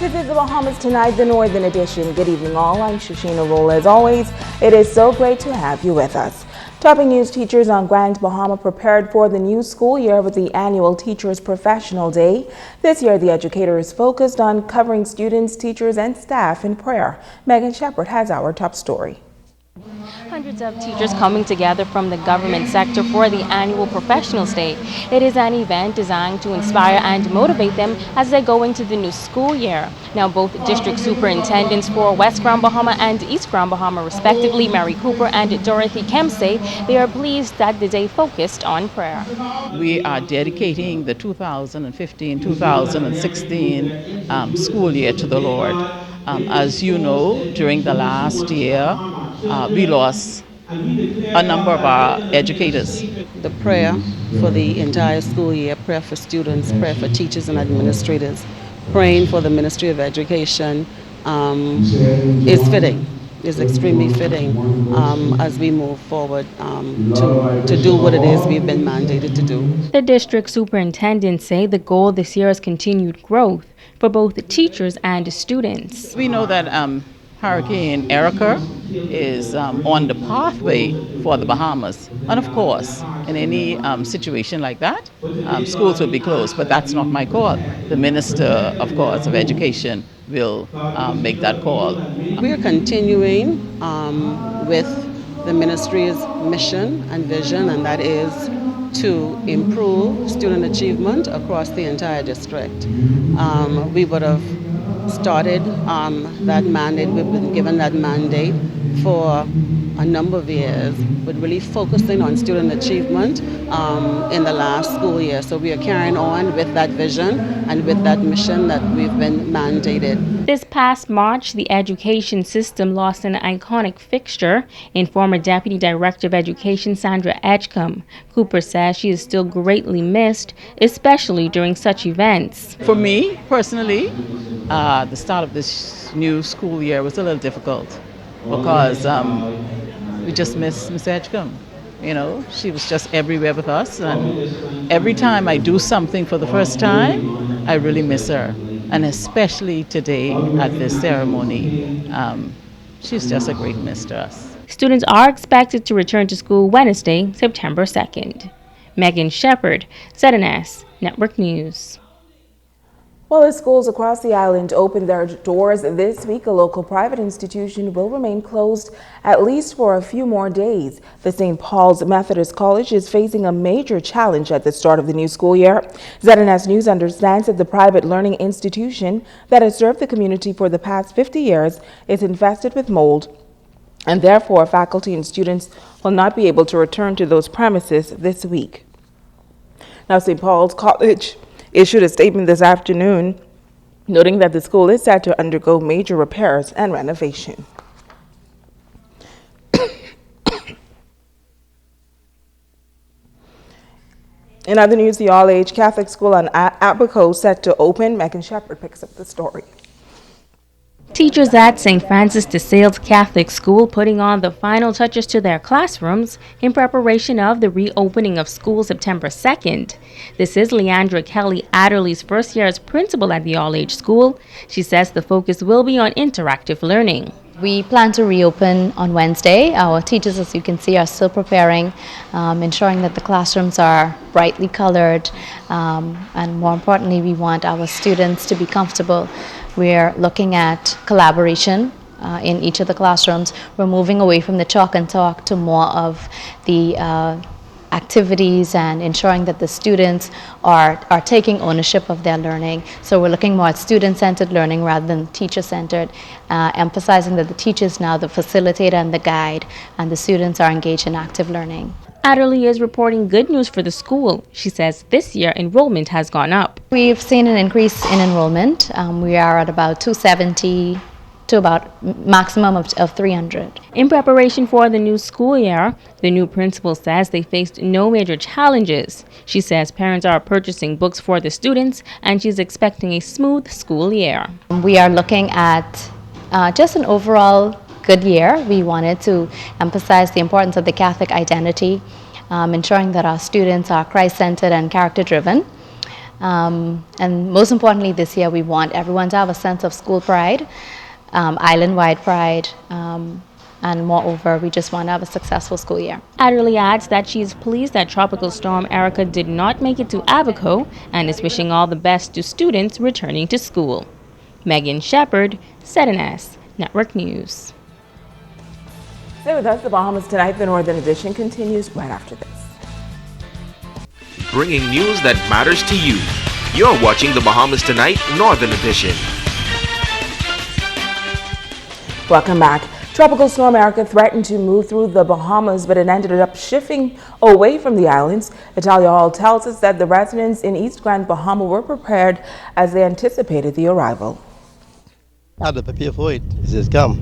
This is the Bahamas Tonight, the Northern Edition. Good evening all, I'm Shoshana Roll. As always, it is so great to have you with us. Topping news: teachers on Grand Bahama prepared for the new school year with the annual Teachers Professional Day. This year, the educator is focused on covering students, teachers, and staff in prayer. Megan Shepherd has our top story. Hundreds of teachers coming together from the government sector for the annual Professionals Day. It is an event designed to inspire and motivate them as they go into the new school year. Now, both district superintendents for West Grand Bahama and East Grand Bahama, respectively, Mary Cooper and Dorothy Kemp, say they are pleased that the day focused on prayer. We are dedicating the 2015-2016 school year to the Lord. As you know, during the last year, we lost a number of our educators. The prayer for the entire school year, prayer for students, prayer for teachers and administrators, praying for the Ministry of Education is fitting, is extremely fitting as we move forward to do what it is we've been mandated to do. The district superintendents say the goal this year is continued growth for both the teachers and students. We know that Hurricane Erika is on the pathway for the Bahamas. And of course, in any situation like that, schools will be closed, but that's not my call. The Minister, of course, of Education will make that call. We are continuing with the ministry's mission and vision, and that is to improve student achievement across the entire district. We would have started that mandate. We've been given that mandate for a number of years, but really focusing on student achievement in the last school year. So we are carrying on with that vision and with that mission that we've been mandated. This past March, the education system lost an iconic fixture in former Deputy Director of Education Sandra Edgecombe. Cooper says she is still greatly missed, especially during such events. For me, personally, the start of this new school year was a little difficult because we just miss Miss Edgecombe. You know, she was just everywhere with us, and every time I do something for the first time, I really miss her. And especially today at this ceremony, she's just a great miss to us. Students are expected to return to school Wednesday, September 2nd. Megan Shepherd, ZNS Network News. Well, as schools across the island open their doors this week, a local private institution will remain closed at least for a few more days. The St. Paul's Methodist College is facing a major challenge at the start of the new school year. ZNS News understands that the private learning institution that has served the community for the past 50 years is infested with mold, and therefore faculty and students will not be able to return to those premises this week. Now, St. Paul's College issued a statement this afternoon noting that the school is set to undergo major repairs and renovation. In other news, the all-age Catholic school on Abaco set to open. Megan Shepherd picks up the story. Teachers at St. Francis de Sales Catholic School putting on the final touches to their classrooms in preparation of the reopening of school September 2nd. This is Leandra Kelly Adderley's first year as principal at the all-age school. She says the focus will be on interactive learning. We plan to reopen on Wednesday. Our teachers, as you can see, are still preparing, ensuring that the classrooms are brightly colored, and more importantly, we want our students to be comfortable. We're looking at collaboration in each of the classrooms. We're moving away from the chalk and talk to more of the activities and ensuring that the students are taking ownership of their learning. So we're looking more at student-centered learning rather than teacher-centered, emphasizing that the teacher is now the facilitator and the guide, and the students are engaged in active learning. Adderley is reporting good news for the school. She says this year enrollment has gone up. We've seen an increase in enrollment. We are at about 270 to about maximum of 300. In preparation for the new school year, the new principal says they faced no major challenges. She says parents are purchasing books for the students, and she's expecting a smooth school year. We are looking at just an overall good year. We wanted to emphasize the importance of the Catholic identity, ensuring that our students are Christ-centered and character-driven. And most importantly, this year we want everyone to have a sense of school pride, island-wide pride, and moreover, we just want to have a successful school year. Adderley adds that she is pleased that Tropical Storm Erika did not make it to Abaco and is wishing all the best to students returning to school. Megan Shepard, ZNS Network News. Stay with us. The Bahamas Tonight, the Northern Edition, continues right after this. Bringing news that matters to you. You're watching the Bahamas Tonight Northern Edition. Welcome back. Tropical Storm Erika threatened to move through the Bahamas, but it ended up shifting away from the islands. Natalia Hall tells us that the residents in East Grand Bahama were prepared as they anticipated the arrival. I had to prepare for it. It's just come.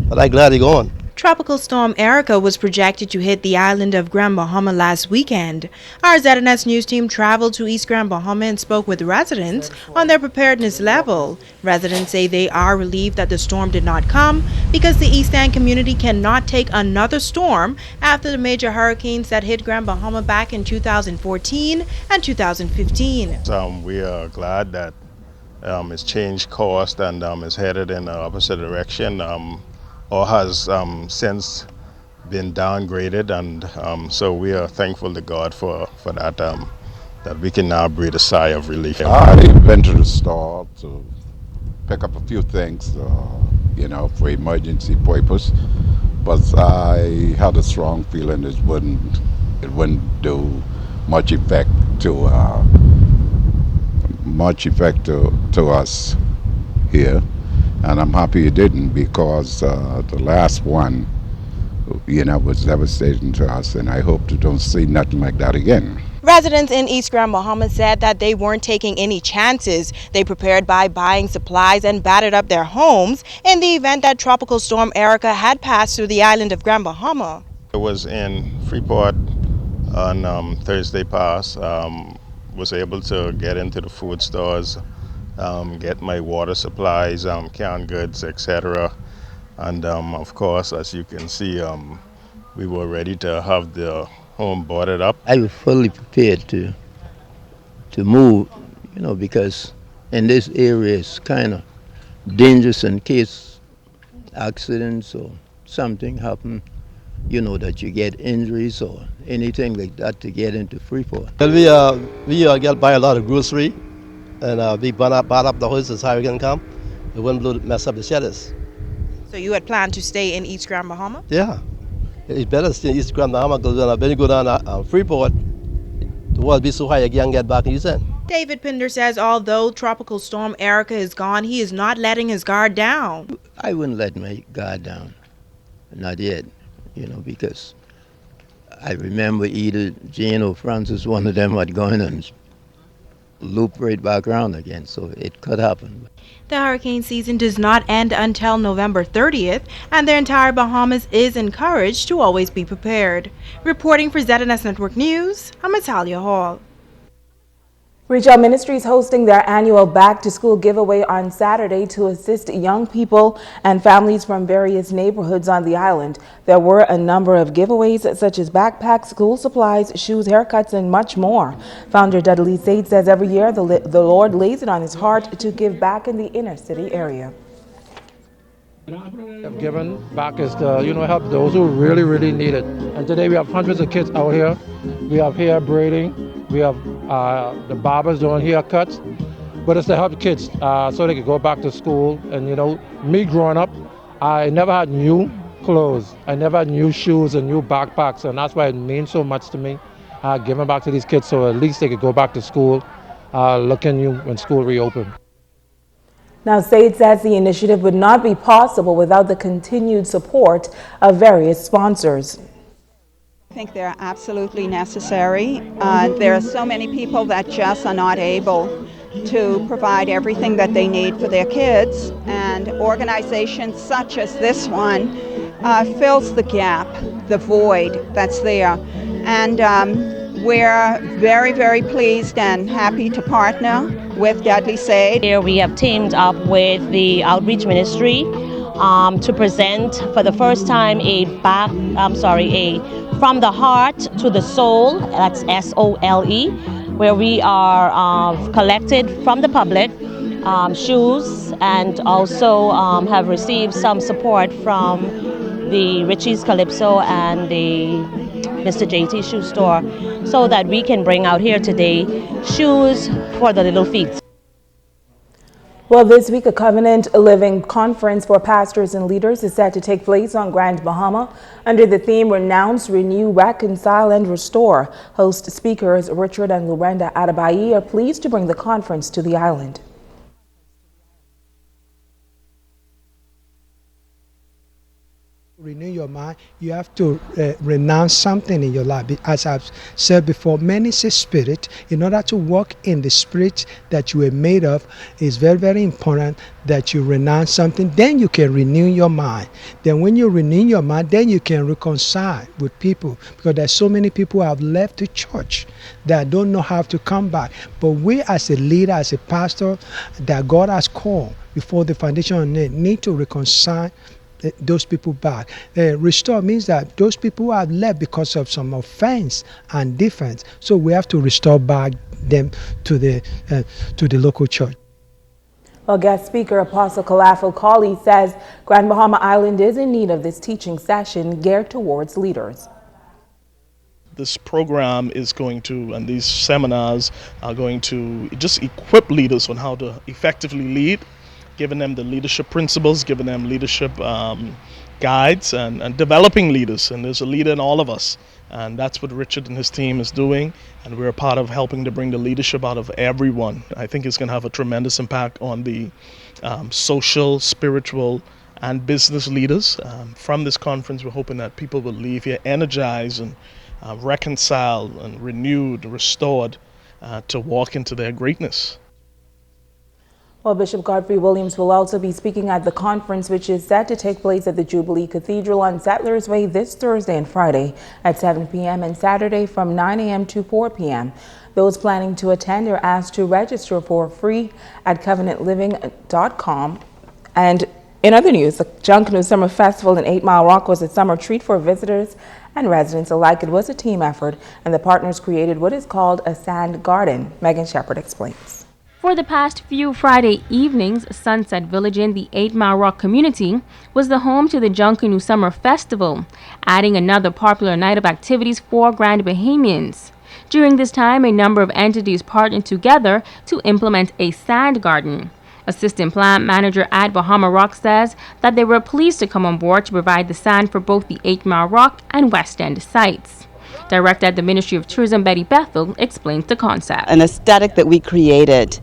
But I'm glad it's gone. Tropical Storm Erika was projected to hit the island of Grand Bahama last weekend. Our ZNS News team traveled to East Grand Bahama and spoke with residents on their preparedness level. Residents say they are relieved that the storm did not come because the East End community cannot take another storm after the major hurricanes that hit Grand Bahama back in 2014 and 2015. We are glad that it's changed course and is headed in the opposite direction. Or has since been downgraded, and so we are thankful to God for that, that we can now breathe a sigh of relief. I went to the store to pick up a few things, for emergency purpose, but I had a strong feeling it wouldn't do much effect to us here. And I'm happy it didn't, because the last one, was devastating to us, and I hope to don't see nothing like that again. Residents in East Grand Bahama said that they weren't taking any chances. They prepared by buying supplies and battered up their homes in the event that Tropical Storm Erika had passed through the island of Grand Bahama. I was in Freeport on Thursday past, was able to get into the food stores, get my water supplies, canned goods, etc. And of course, as you can see, we were ready to have the home boarded up. I was fully prepared to move, because in this area it's kind of dangerous in case accidents or something happen, that you get injuries or anything like that to get into Freeport. Well, we get by a lot of grocery. And we bought up the house as hurricane come. It wouldn't mess up the shutters. So you had planned to stay in East Grand Bahama? Yeah. It's better to stay in East Grand Bahama, because when you go down Freeport, the water be so high you can't get back in East End. David Pinder says although Tropical Storm Erika is gone, he is not letting his guard down. I wouldn't let my guard down. Not yet, because I remember either Jane or Francis, one of them had gone and loop right back around again, so it could happen. The hurricane season does not end until November 30th, and the entire Bahamas is encouraged to always be prepared. Reporting for ZNS Network News, I'm Natalia Hall. Reach Out Ministries hosting their annual Back to School giveaway on Saturday to assist young people and families from various neighborhoods on the island. There were a number of giveaways such as backpacks, school supplies, shoes, haircuts, and much more. Founder Dudley Sept says every year the Lord lays it on his heart to give back in the inner city area. Giving back is to help those who really need it. And today we have hundreds of kids out here. We have hair braiding. We have the barbers doing haircuts, but it's to help kids so they can go back to school. And me growing up, I never had new clothes. I never had new shoes and new backpacks, and that's why it means so much to me, giving back to these kids so at least they could go back to school looking new when school reopened. Now, Sept says the initiative would not be possible without the continued support of various sponsors. I think they're absolutely necessary. There are so many people that just are not able to provide everything that they need for their kids, and organizations such as this one fills the gap, the void that's there. And we're very pleased and happy to partner with Dudley Sept. Here we have teamed up with the Outreach Ministry to present for the first time a From the Heart to the Soul, that's SOLE, where we are collected from the public shoes, and also have received some support from the Richie's Calypso and the Mr. JT shoe store, so that we can bring out here today shoes for the little feet. Well, this week, a Covenant Living Conference for pastors and leaders is set to take place on Grand Bahama under the theme Renounce, Renew, Reconcile, and Restore. Host speakers Richard and Lurenda Adebayi are pleased to bring the conference to the island. Renew your mind. You have to renounce something in your life. As I've said before, man is a spirit. In order to walk in the spirit that you were made of, it's very, very important that you renounce something. Then you can renew your mind. Then when you renew your mind, then you can reconcile with people. Because there's so many people who have left the church that don't know how to come back. But we as a leader, as a pastor that God has called before the foundation of it, need to reconcile those people back. Restore means that those people who have left because of some offense and difference. So we have to restore back them to the local church. Well, guest speaker Apostle Kalafo Kali says Grand Bahama Island is in need of this teaching session geared towards leaders. This program is going to, and these seminars are going to just equip leaders on how to effectively lead, giving them the leadership principles, giving them leadership guides, and developing leaders. And there's a leader in all of us. And that's what Richard and his team is doing. And we're a part of helping to bring the leadership out of everyone. I think it's going to have a tremendous impact on the social, spiritual, and business leaders. From this conference, we're hoping that people will leave here energized and reconciled and renewed, restored to walk into their greatness. Well, Bishop Godfrey Williams will also be speaking at the conference, which is set to take place at the Jubilee Cathedral on Settlers Way this Thursday and Friday at 7 p.m. and Saturday from 9 a.m. to 4 p.m. Those planning to attend are asked to register for free at covenantliving.com. And in other news, the Junkanoo Summer Festival in 8 Mile Rock was a summer treat for visitors and residents alike. It was a team effort, and the partners created what is called a sand garden. Megan Shepard explains. For the past few Friday evenings, Sunset Village in the 8 Mile Rock community was the home to the Junkanoo Summer Festival, adding another popular night of activities for Grand Bahamians. During this time, a number of entities partnered together to implement a sand garden. Assistant Plant Manager at Bahama Rock says that they were pleased to come on board to provide the sand for both the 8 Mile Rock and West End sites. Director at the Ministry of Tourism, Betty Bethel, explains the concept. An aesthetic that we created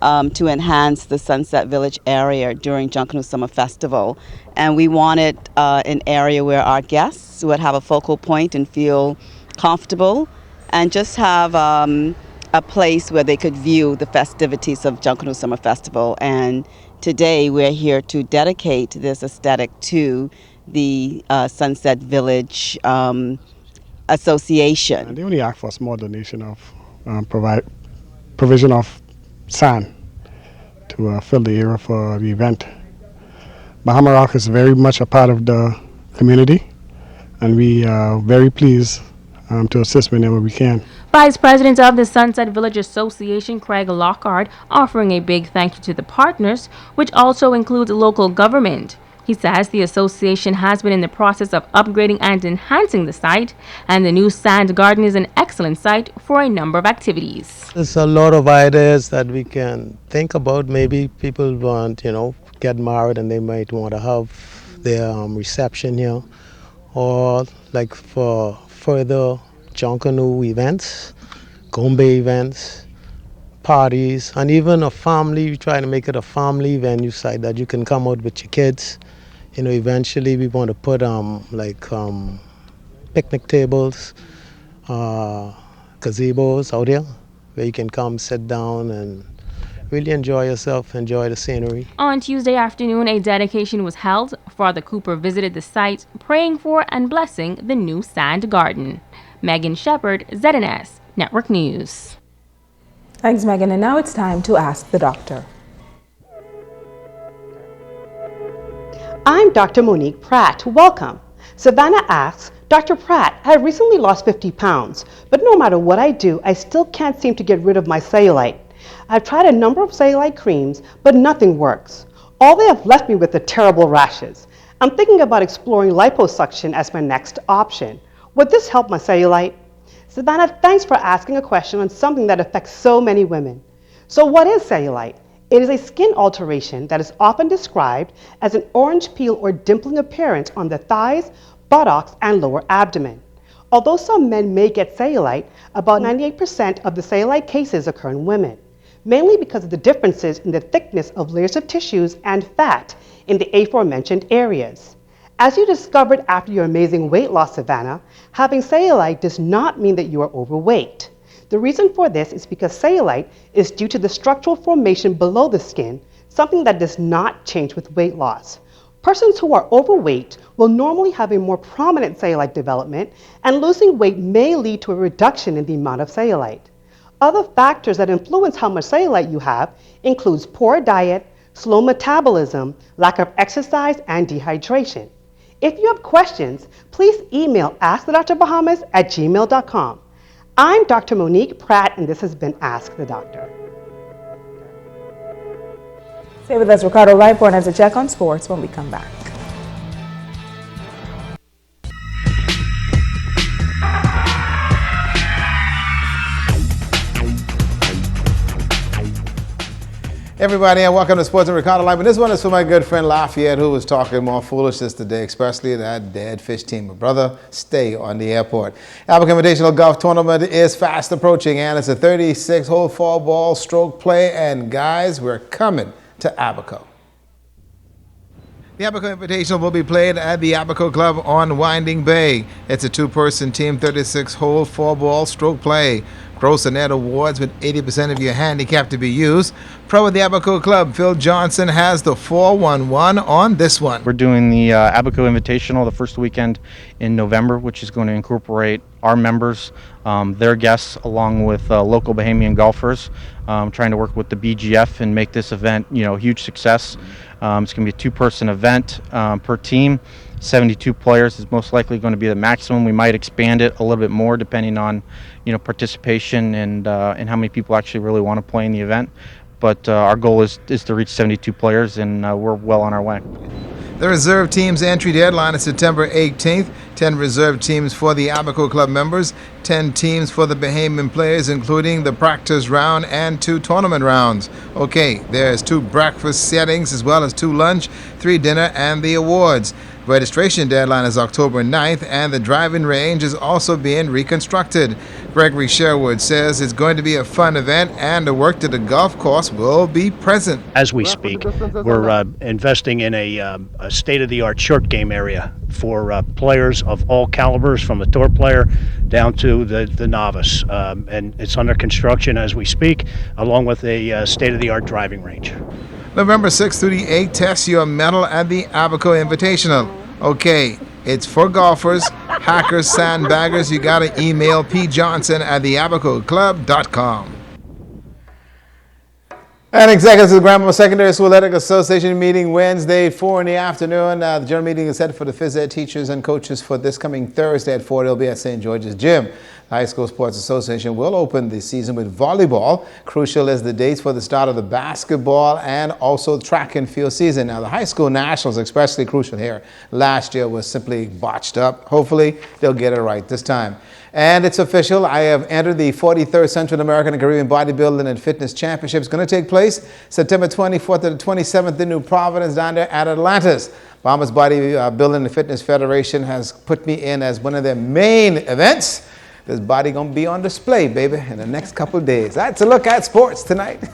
to enhance the Sunset Village area during Junkanoo Summer Festival. And we wanted an area where our guests would have a focal point and feel comfortable and just have a place where they could view the festivities of Junkanoo Summer Festival. And today we're here to dedicate this aesthetic to the Sunset Village Association. And they only asked for a small donation of provision of sand to fill the area for the event. Bahama Rock is very much a part of the community, and we are very pleased to assist whenever we can. Vice President of the Sunset Village Association, Craig Lockhart, offering a big thank you to the partners, which also includes local government. He says the association has been in the process of upgrading and enhancing the site, and the new sand garden is an excellent site for a number of activities. There's a lot of ideas that we can think about. Maybe people want, get married and they might want to have their reception here, or like for further Junkanoo events, Gombe events, parties, and even a family. We try to make it a family venue site that you can come out with your kids. Eventually we want to put picnic tables, gazebos out here where you can come sit down and really enjoy yourself, enjoy the scenery. On Tuesday afternoon, a dedication was held. Father Cooper visited the site, praying for and blessing the new sand garden. Megan Shepard, ZNS Network News. Thanks, Megan. And now it's time to ask the doctor. I'm Dr. Monique Pratt. Welcome. Savannah asks, Dr. Pratt, I have recently lost 50 pounds, but no matter what I do, I still can't seem to get rid of my cellulite. I've tried a number of cellulite creams, but nothing works. All they have left me with are terrible rashes. I'm thinking about exploring liposuction as my next option. Would this help my cellulite? Savannah, thanks for asking a question on something that affects so many women. So what is cellulite? It is a skin alteration that is often described as an orange peel or dimpling appearance on the thighs, buttocks, and lower abdomen. Although some men may get cellulite, about 98% of the cellulite cases occur in women, mainly because of the differences in the thickness of layers of tissues and fat in the aforementioned areas. As you discovered after your amazing weight loss, Savannah, having cellulite does not mean that you are overweight. The reason for this is because cellulite is due to the structural formation below the skin, something that does not change with weight loss. Persons who are overweight will normally have a more prominent cellulite development, and losing weight may lead to a reduction in the amount of cellulite. Other factors that influence how much cellulite you have includes poor diet, slow metabolism, lack of exercise, and dehydration. If you have questions, please email askthedrbahamas@gmail.com. I'm Dr. Monique Pratt, and this has been Ask the Doctor. Stay with us. Ricardo Lightborn has a check on sports when we come back. Everybody, and welcome to Sports and Ricardo Live. And this one is for my good friend Lafayette, who was talking more foolishness today, especially that dead fish team. But brother, stay on the airport. Abaco Invitational Golf Tournament is fast approaching, and it's a 36-hole fall ball stroke play. And guys, we're coming to Abaco. The Abaco Invitational will be played at the Abaco Club on Winding Bay. It's a two-person team, 36-hole four-ball stroke play. Gross and net awards with 80% of your handicap to be used. Pro of the Abaco Club, Phil Johnson, has the 411 on this one. We're doing the Abaco Invitational the first weekend in November, which is going to incorporate our members, their guests, along with local Bahamian golfers, trying to work with the BGF and make this event, a huge success. It's going to be a two-person event per team. 72 players is most likely going to be the maximum. We might expand it a little bit more depending on, participation and how many people actually really want to play in the event. But our goal is to reach 72 players, and we're well on our way. The reserve team's entry deadline is September 18th. 10 reserve teams for the Abaco Club members, 10 teams for the Bahamian players, including the practice round and 2 tournament rounds. Okay, there's 2 breakfast settings as well as 2 lunch, 3 dinner, and the awards. Registration deadline is October 9th, and the driving range is also being reconstructed. Gregory Sherwood says it's going to be a fun event, and the work to the golf course will be present. As we speak, we're investing in a state-of-the-art short game area for players of all calibers, from the tour player down to the novice. And it's under construction as we speak, along with a state-of-the-art driving range. November 6th through the 8th, test your mettle at the Abaco Invitational. Okay, it's for golfers, hackers, sandbaggers. You got to email pjohnson@theabacoclub.com. And executives of the Grandma Secondary School Athletic Association meeting Wednesday at 4 in the afternoon. The general meeting is set for the phys ed teachers and coaches for this coming Thursday at 4. They'll be at St. George's Gym. The High School Sports Association will open the season with volleyball. Crucial is the dates for the start of the basketball and also track and field season. Now, the high school nationals, especially crucial here. Last year was simply botched up. Hopefully, they'll get it right this time. And it's official. I have entered the 43rd Central American and Caribbean Bodybuilding and Fitness Championship. It's going to take place September 24th to the 27th in New Providence down there at Atlantis. Bahamas Bodybuilding and Fitness Federation has put me in as one of their main events. This body going to be on display, baby, in the next couple of days. That's a look at sports tonight.